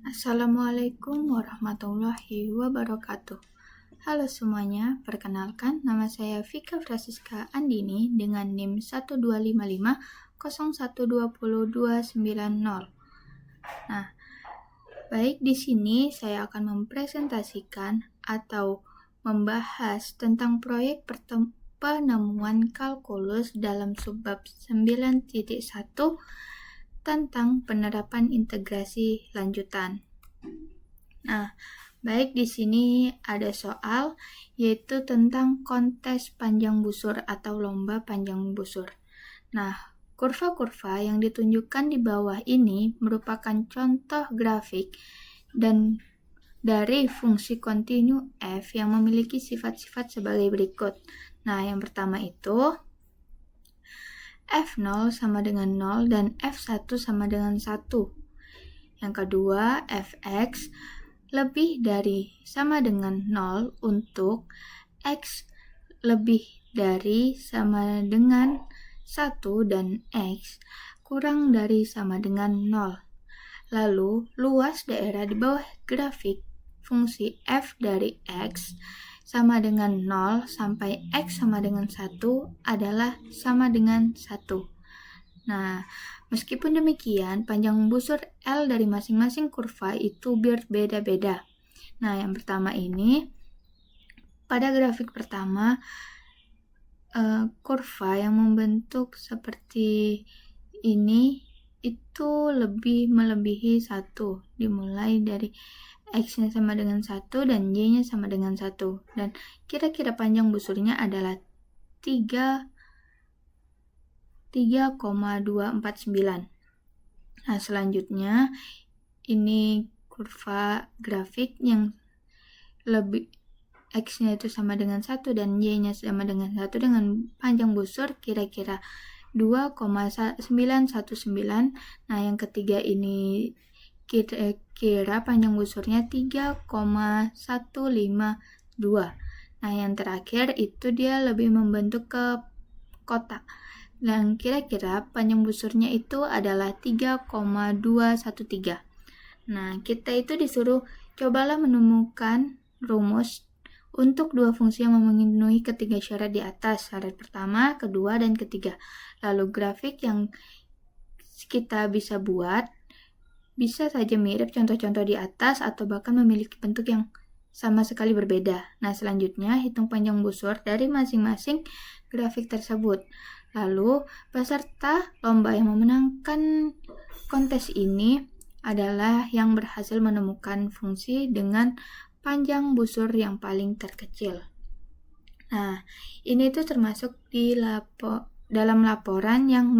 Assalamualaikum warahmatullahi wabarakatuh. Halo semuanya, perkenalkan nama saya Vika Francisca Andini dengan NIM 12550120290. Nah, baik di sini saya akan mempresentasikan atau membahas tentang proyek penemuan kalkulus dalam subbab 9.1 tentang penerapan integrasi lanjutan. Nah, baik di sini ada soal yaitu tentang kontes panjang busur atau lomba panjang busur. Nah, kurva-kurva yang ditunjukkan di bawah ini merupakan contoh grafik dan dari fungsi kontinu f yang memiliki sifat-sifat sebagai berikut. Nah, yang pertama itu F0 sama dengan 0 dan F1 sama dengan 1. Yang kedua, Fx lebih dari sama dengan 0 untuk X lebih dari sama dengan 1 dan X kurang dari sama dengan 0. Lalu, luas daerah di bawah grafik fungsi f dari X sama dengan 0 sampai X sama dengan 1 adalah sama dengan 1. Nah, meskipun demikian, panjang busur L dari masing-masing kurva itu berbeda-beda. Nah, yang pertama ini, pada grafik pertama, kurva yang membentuk seperti ini itu lebih melebihi 1, dimulai dari X-nya sama dengan 1 dan Y-nya sama dengan 1. Dan kira-kira panjang busurnya adalah 3,249. Nah, selanjutnya ini kurva grafik yang lebih X-nya itu sama dengan 1 dan Y-nya sama dengan 1 dengan panjang busur kira-kira 2,919. Nah, yang ketiga ini kira-kira panjang busurnya 3,152. Nah, yang terakhir itu dia lebih membentuk ke kotak. Dan kira-kira panjang busurnya itu adalah 3,213. Nah, kita itu disuruh cobalah menemukan rumus untuk dua fungsi yang memenuhi ketiga syarat di atas. Syarat pertama, kedua, dan ketiga. Lalu grafik yang kita bisa buat bisa saja mirip contoh-contoh di atas atau bahkan memiliki bentuk yang sama sekali berbeda. Nah, selanjutnya hitung panjang busur dari masing-masing grafik tersebut. Lalu, peserta lomba yang memenangkan kontes ini adalah yang berhasil menemukan fungsi dengan panjang busur yang paling terkecil. Nah, ini tuh termasuk di dalam laporan yang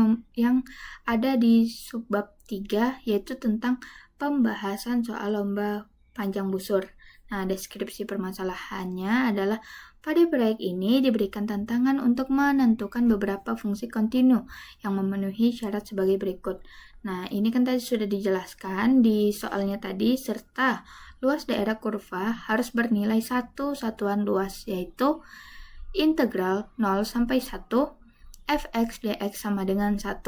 ada di subbab 3, yaitu tentang pembahasan soal lomba panjang busur. Nah, deskripsi permasalahannya adalah pada proyek ini diberikan tantangan untuk menentukan beberapa fungsi kontinu yang memenuhi syarat sebagai berikut. Nah, ini kan tadi sudah dijelaskan di soalnya tadi, serta luas daerah kurva harus bernilai satu satuan luas, yaitu integral 0 sampai 1 fx dx sama dengan 1.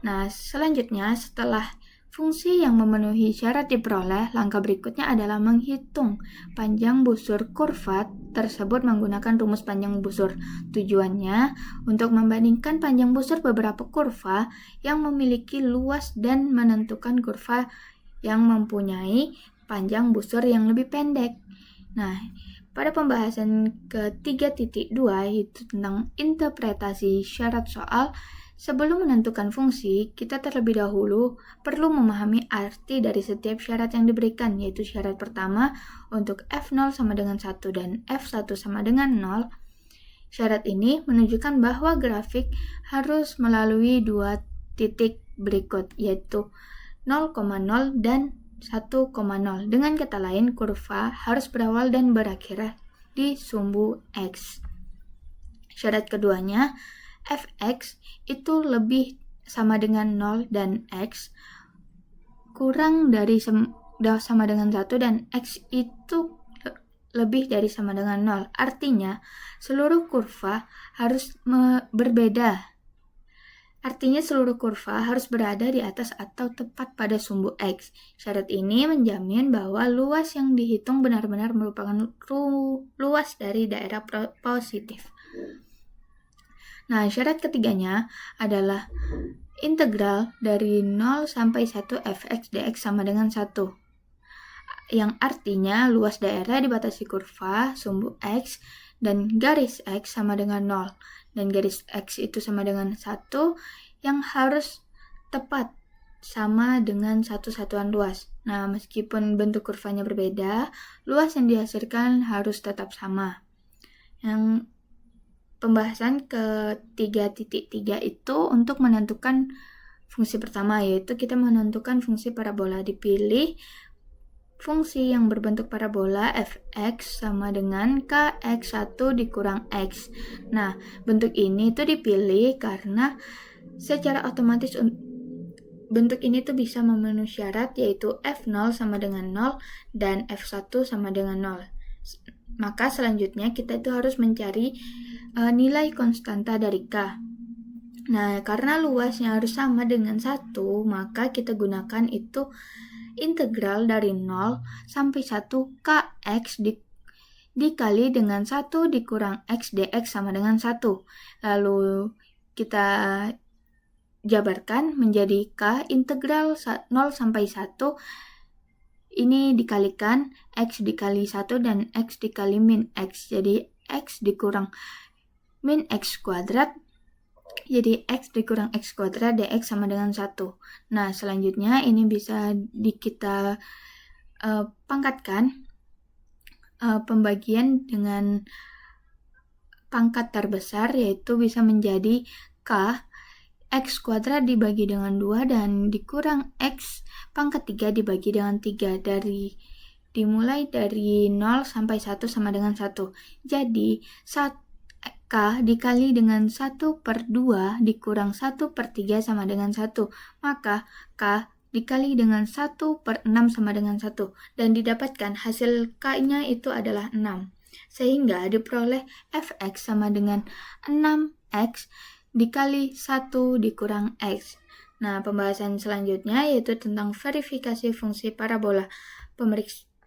Nah, selanjutnya setelah fungsi yang memenuhi syarat diperoleh, langkah berikutnya adalah menghitung panjang busur kurva tersebut menggunakan rumus panjang busur. Tujuannya untuk membandingkan panjang busur beberapa kurva yang memiliki luas dan menentukan kurva yang mempunyai panjang busur yang lebih pendek. Nah, pada pembahasan ke-3.2 yaitu tentang interpretasi syarat soal, sebelum menentukan fungsi, kita terlebih dahulu perlu memahami arti dari setiap syarat yang diberikan, yaitu syarat pertama untuk F0 sama dengan 1 dan F1 sama dengan 0. Syarat ini menunjukkan bahwa grafik harus melalui dua titik berikut, yaitu 0,0 dan 1,0. Dengan kata lain, kurva harus berawal dan berakhir di sumbu X. Syarat keduanya, fx itu lebih sama dengan 0 dan x kurang dari sama dengan 1 dan x itu lebih dari sama dengan 0. Artinya, seluruh kurva harus berbeda. Artinya seluruh kurva harus berada di atas atau tepat pada sumbu X. Syarat ini menjamin bahwa luas yang dihitung benar-benar merupakan luas dari daerah positif. Nah, syarat ketiganya adalah integral dari 0 sampai 1 fx dx sama dengan 1. Yang artinya luas daerah dibatasi kurva, sumbu X, dan garis X sama dengan 0. Dan garis X itu sama dengan 1 yang harus tepat sama dengan satu satuan luas. Nah, meskipun bentuk kurvanya berbeda, luas yang dihasilkan harus tetap sama. Yang pembahasan ke 3.3 itu untuk menentukan fungsi pertama, yaitu kita menentukan fungsi parabola. Dipilih fungsi yang berbentuk parabola fx sama dengan kx1 dikurang x. Nah, bentuk ini tuh dipilih karena secara otomatis bentuk ini tuh bisa memenuhi syarat, yaitu f0 sama dengan 0 dan f1 sama dengan 0. Maka selanjutnya kita itu harus mencari nilai konstanta dari k. Nah, karena luasnya harus sama dengan 1, maka kita gunakan itu integral dari 0 sampai 1 kx dikali dengan 1 dikurang x dx sama dengan 1. Lalu kita jabarkan menjadi k integral 0 sampai 1 ini dikalikan x dikali 1 dan x dikali min x. Jadi x dikurang min x kuadrat, jadi x dikurang x kuadrat dx sama dengan 1. Nah, selanjutnya ini bisa kita pangkatkan pembagian dengan pangkat terbesar, yaitu bisa menjadi k x kuadrat dibagi dengan 2 dan dikurang x pangkat 3 dibagi dengan 3. Dimulai dari 0 sampai 1 sama dengan 1. Jadi, k dikali dengan 1/2 dikurang 1/3 sama dengan 1. Maka k dikali dengan 1/6 sama dengan 1. Dan didapatkan hasil k-nya itu adalah 6. Sehingga diperoleh fx sama dengan 6x dikali 1 dikurang x. Nah, pembahasan selanjutnya yaitu tentang verifikasi fungsi parabola.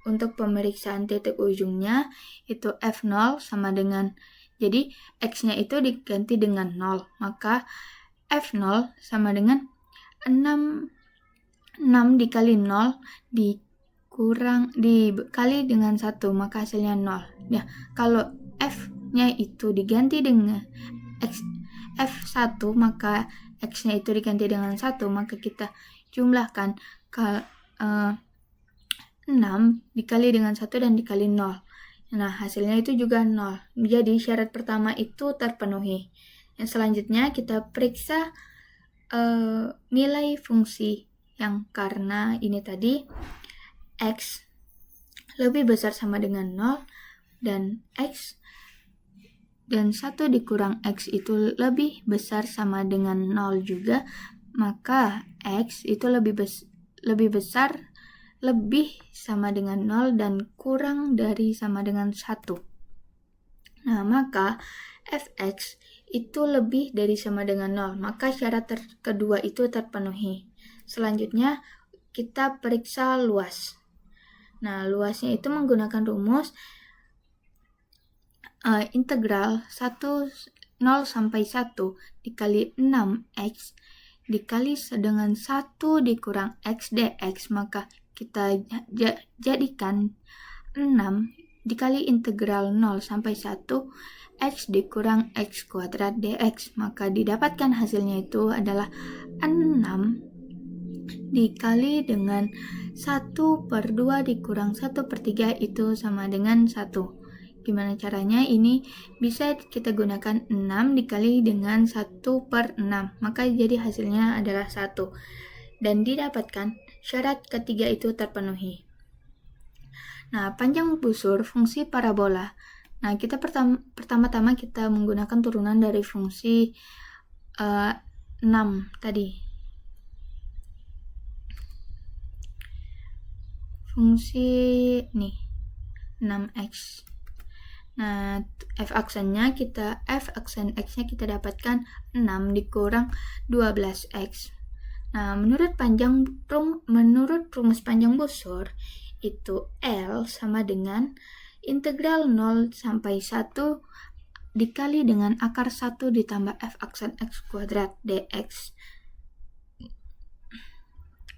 Untuk pemeriksaan titik ujungnya itu f0 sama dengan, jadi x-nya itu diganti dengan 0, maka f0 sama dengan 6 dikali 0 dikali dengan 1, maka hasilnya 0. Ya, kalau f-nya itu diganti dengan f1, maka x-nya itu diganti dengan 1, maka kita jumlahkan 6 dikali dengan 1 dan dikali 0. Nah, hasilnya itu juga 0. Jadi, syarat pertama itu terpenuhi. Yang selanjutnya kita periksa nilai fungsi yang karena ini tadi x lebih besar sama dengan 0 dan x dan 1 dikurang x itu lebih besar sama dengan 0 juga, maka x itu lebih besar lebih sama dengan 0 dan kurang dari sama dengan 1. Nah, maka fx itu lebih dari sama dengan 0, maka syarat kedua itu terpenuhi. Selanjutnya, kita periksa luas. Nah, luasnya itu menggunakan rumus integral 0 sampai 1 dikali 6x dikali dengan 1 dikurang x dx, maka kita jadikan 6 dikali integral 0 sampai 1 x dikurang x kuadrat dx, maka didapatkan hasilnya itu adalah 6 dikali dengan 1/2 dikurang 1/3 itu sama dengan 1. Gimana caranya? Ini bisa kita gunakan 6 dikali dengan 1/6. Maka jadi hasilnya adalah 1. Dan didapatkan syarat ketiga itu terpenuhi. Nah, panjang busur fungsi parabola. Nah, kita pertama-tama kita menggunakan turunan dari fungsi 6 tadi. Fungsi nih 6x. Nah, f aksen x-nya kita dapatkan 6 dikurang 12x. Nah, menurut rumus panjang busur itu L sama dengan integral 0 sampai 1 dikali dengan akar 1 ditambah f aksen x kuadrat dx.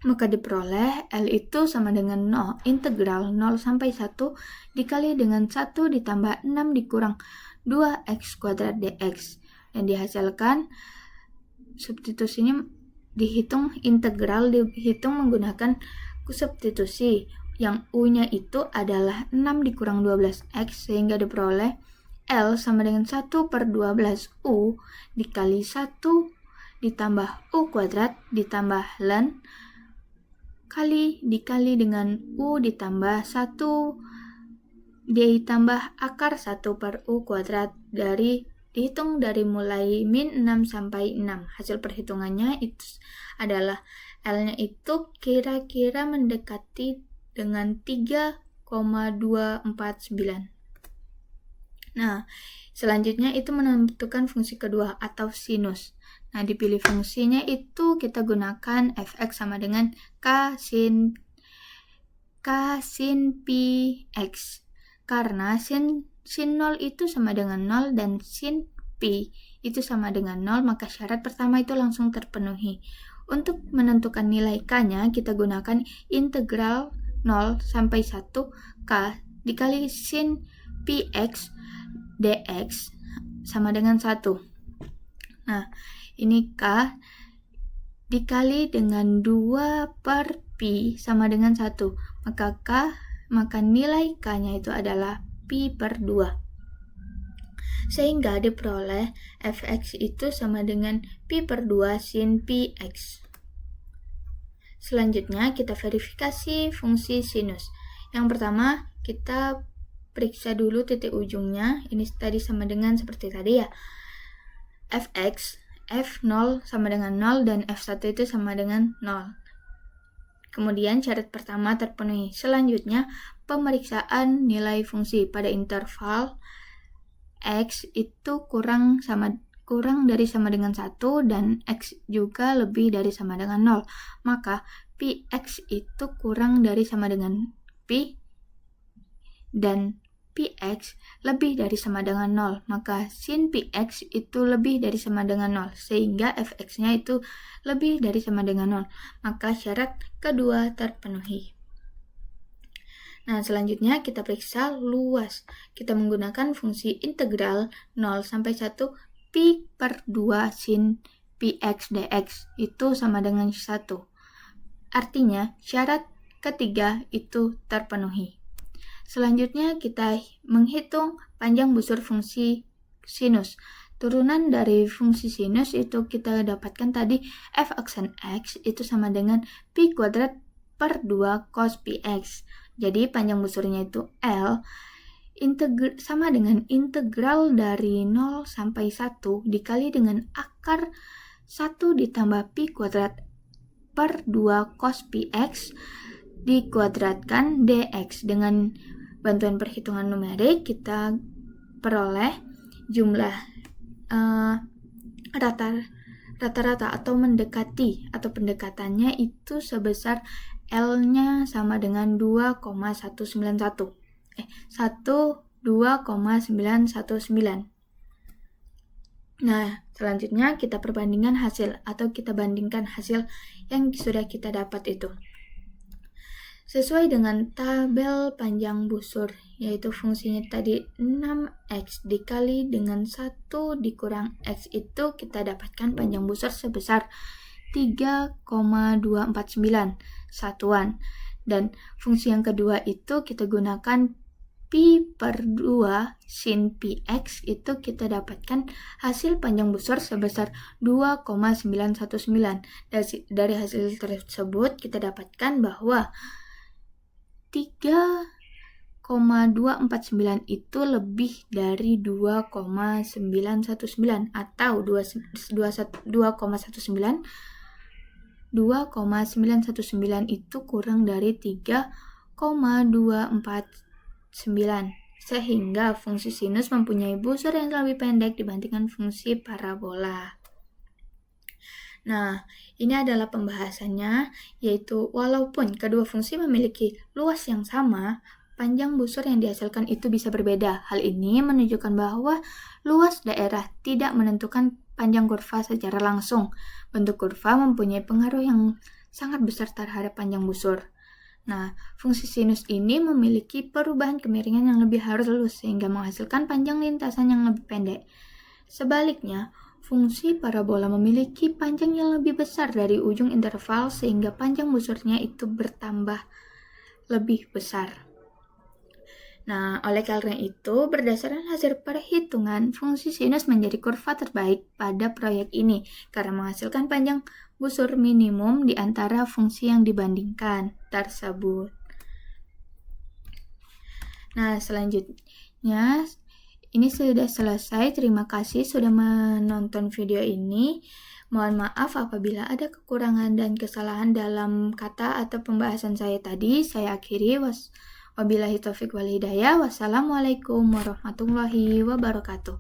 Maka diperoleh L itu sama dengan 0, integral 0 sampai 1 dikali dengan 1 ditambah 6 dikurang 2x kuadrat dx. Dan dihasilkan substitusinya dihitung menggunakan substitusi. Yang U-nya itu adalah 6 dikurang 12x sehingga diperoleh L sama dengan 1/12U dikali 1 ditambah U kuadrat ditambah ln dikali dengan U ditambah 1 ditambah akar 1/U kuadrat dihitung dari mulai min 6 sampai 6. Hasil perhitungannya itu adalah L-nya itu kira-kira mendekati dengan 3,249. Nah, selanjutnya itu menentukan fungsi kedua atau sinus. Nah, dipilih fungsinya itu kita gunakan fx sama dengan k sin pi x. Karena sin 0 itu sama dengan 0 dan sin pi itu sama dengan 0, maka syarat pertama itu langsung terpenuhi. Untuk menentukan nilai k-nya, kita gunakan integral 0 sampai 1 k dikali sin pi x dx sama dengan 1. Nah, ini k dikali dengan 2 per pi sama dengan 1. Maka nilai k-nya itu adalah pi/2. Sehingga diperoleh fx itu sama dengan pi/2 sin pi x. Selanjutnya kita verifikasi fungsi sinus. Yang pertama kita periksa dulu titik ujungnya. Ini tadi sama dengan seperti tadi ya. Fx, f0 sama dengan 0 dan f1 itu sama dengan 0. Kemudian syarat pertama terpenuhi. Selanjutnya pemeriksaan nilai fungsi pada interval x itu kurang dari sama dengan 1 dan x juga lebih dari sama dengan 0. Maka px itu kurang dari sama dengan pi dan px lebih dari sama dengan 0. Maka sin px itu lebih dari sama dengan 0 sehingga fx-nya itu lebih dari sama dengan 0. Maka syarat kedua terpenuhi. Nah, selanjutnya kita periksa luas. Kita menggunakan fungsi integral 0 sampai 1 pi/2 sin px dx itu sama dengan 1. Artinya syarat ketiga itu terpenuhi. Selanjutnya kita menghitung panjang busur fungsi sinus. Turunan dari fungsi sinus itu kita dapatkan tadi f aksen x itu sama dengan pi kuadrat per 2 cos px. Jadi panjang busurnya itu L sama dengan integral dari 0 sampai 1 dikali dengan akar 1 ditambah pi kuadrat per 2 cos px dikuadratkan dx. Dengan bantuan perhitungan numerik kita peroleh jumlah rata-rata atau mendekati atau pendekatannya itu sebesar L-nya sama dengan 2,919. Nah, selanjutnya kita bandingkan hasil yang sudah kita dapat itu. Sesuai dengan tabel panjang busur, yaitu fungsinya tadi 6x dikali dengan 1 dikurang x itu kita dapatkan panjang busur sebesar 3,249 satuan. Dan fungsi yang kedua itu kita gunakan Pi per 2 sin pi X itu kita dapatkan hasil panjang busur sebesar 2,919. Dari hasil tersebut kita dapatkan bahwa 3,249 itu lebih dari 2,919 atau 2,919 itu kurang dari 3,249, sehingga fungsi sinus mempunyai busur yang lebih pendek dibandingkan fungsi parabola. Nah, ini adalah pembahasannya, yaitu walaupun kedua fungsi memiliki luas yang sama, panjang busur yang dihasilkan itu bisa berbeda. Hal ini menunjukkan bahwa luas daerah tidak menentukan panjang kurva secara langsung. Bentuk kurva mempunyai pengaruh yang sangat besar terhadap panjang busur. Nah, fungsi sinus ini memiliki perubahan kemiringan yang lebih halus sehingga menghasilkan panjang lintasan yang lebih pendek. Sebaliknya, fungsi parabola memiliki panjang yang lebih besar dari ujung interval sehingga panjang busurnya itu bertambah lebih besar. Nah, oleh karena itu, berdasarkan hasil perhitungan, fungsi sinus menjadi kurva terbaik pada proyek ini karena menghasilkan panjang busur minimum di antara fungsi yang dibandingkan tersebut. Nah, selanjutnya ini sudah selesai. Terima kasih sudah menonton video ini. Mohon maaf apabila ada kekurangan dan kesalahan dalam kata atau pembahasan saya tadi. Saya akhiri. Wabillahi taufiq wal hidayah. Wassalamualaikum warahmatullahi wabarakatuh.